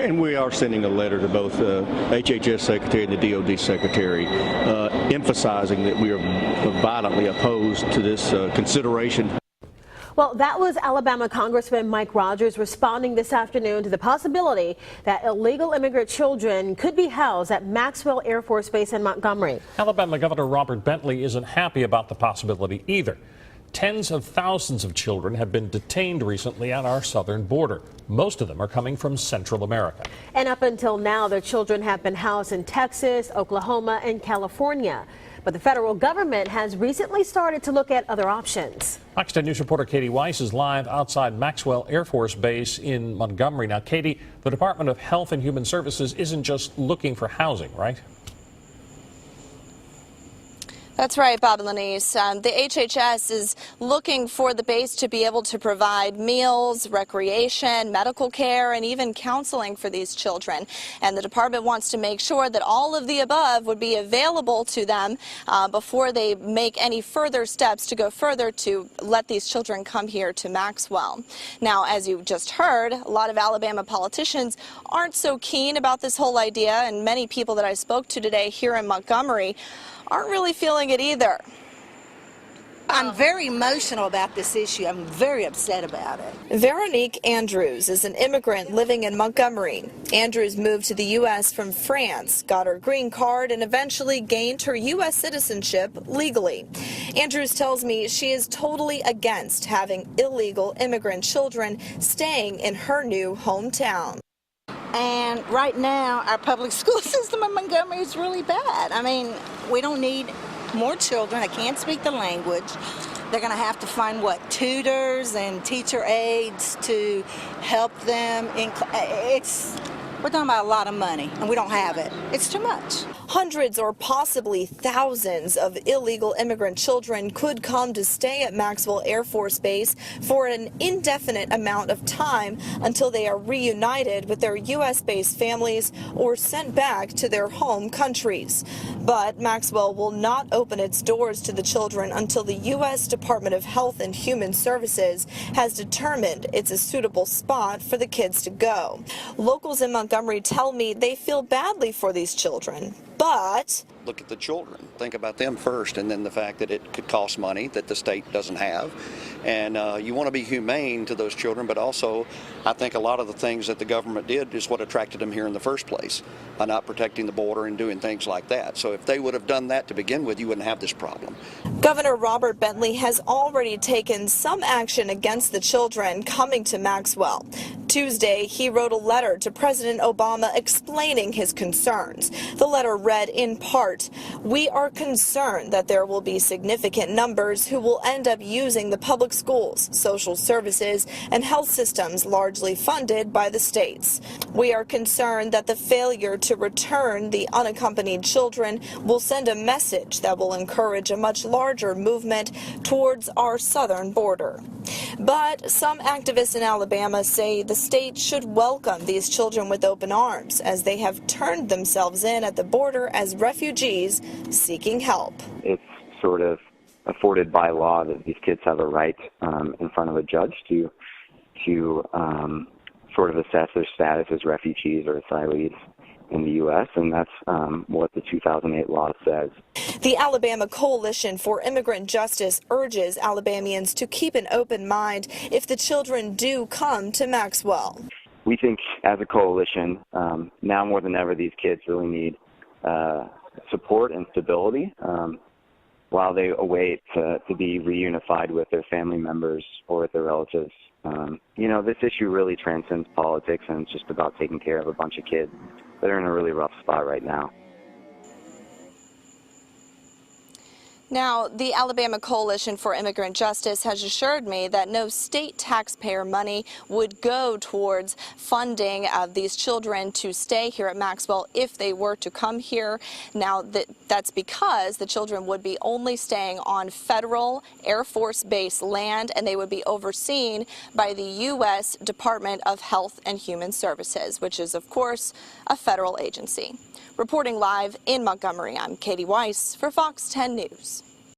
And we are sending a letter to both the HHS Secretary and the DOD Secretary emphasizing that we are violently opposed to this consideration. Well, that was Alabama Congressman Mike Rogers responding this afternoon to the possibility that illegal immigrant children could be housed at Maxwell Air Force Base in Montgomery. Alabama Governor Robert Bentley isn't happy about the possibility either. Tens of thousands of children have been detained recently at our southern border. Most of them are coming from Central America. And up until now, their children have been housed in Texas, Oklahoma, and California. But the federal government has recently started to look at other options. Fox 10 News reporter Katie Weiss is live outside Maxwell Air Force Base in Montgomery. Now, Katie, the Department of Health and Human Services isn't just looking for housing, right? That's right, Bob and Lenise. The HHS is looking for the base to be able to provide meals, recreation, medical care, and even counseling for these children. And the department wants to make sure that all of the above would be available to them before they make any further steps to go further to let these children come here to Maxwell. Now, as you just heard, a lot of Alabama politicians aren't so keen about this whole idea, and many people that I spoke to today here in Montgomery aren't really feeling it either. I'm very emotional about this issue. I'm very upset about it. Veronique Andrews is an immigrant living in Montgomery. Andrews moved to the U.S. from France, got her green card, and eventually gained her U.S. citizenship legally. Andrews tells me she is totally against having illegal immigrant children staying in her new hometown. And right now, our public school system in Montgomery is really bad. I mean, we don't need more children that can't speak the language. They're going to have to find, tutors and teacher aides to help them. We're talking about a lot of money, and we don't have it. It's too much. Hundreds or possibly thousands of illegal immigrant children could come to stay at Maxwell Air Force Base for an indefinite amount of time until they are reunited with their U.S.-based families or sent back to their home countries. But Maxwell will not open its doors to the children until the U.S. Department of Health and Human Services has determined it's a suitable spot for the kids to go. Locals in Montgomery tell me they feel badly for these children, but look at the children. Think about them first, and then the fact that it could cost money that the state doesn't have. And you want to be humane to those children, but also I think a lot of the things that the government did is what attracted them here in the first place, by not protecting the border and doing things like that. So if they would have done that to begin with, you wouldn't have this problem. Governor Robert Bentley has already taken some action against the children coming to Maxwell. Tuesday, he wrote a letter to President Obama explaining his concerns. The letter read in part, "We are concerned that there will be significant numbers who will end up using the public schools, social services, and health systems largely funded by the states. We are concerned that the failure to return the unaccompanied children will send a message that will encourage a much larger movement towards our southern border." But some activists in Alabama say the state should welcome these children with open arms, as they have turned themselves in at the border as refugees seeking help. It's sort of afforded by law that these kids have a right in front of a judge to sort of assess their status as refugees or asylees in the U.S., and that's what the 2008 law says. The Alabama Coalition for Immigrant Justice urges Alabamians to keep an open mind if the children do come to Maxwell. We think as a coalition, now more than ever, these kids really need support and stability while they await to be reunified with their family members or with their relatives. This issue really transcends politics, and it's just about taking care of a bunch of kids that are in a really rough spot right now. Now, the Alabama Coalition for Immigrant Justice has assured me that no state taxpayer money would go towards funding these children to stay here at Maxwell if they were to come here. Now, that's because the children would be only staying on federal Air Force Base land, and they would be overseen by the U.S. Department of Health and Human Services, which is, of course, a federal agency. Reporting live in Montgomery, I'm Katie Weiss for Fox 10 News.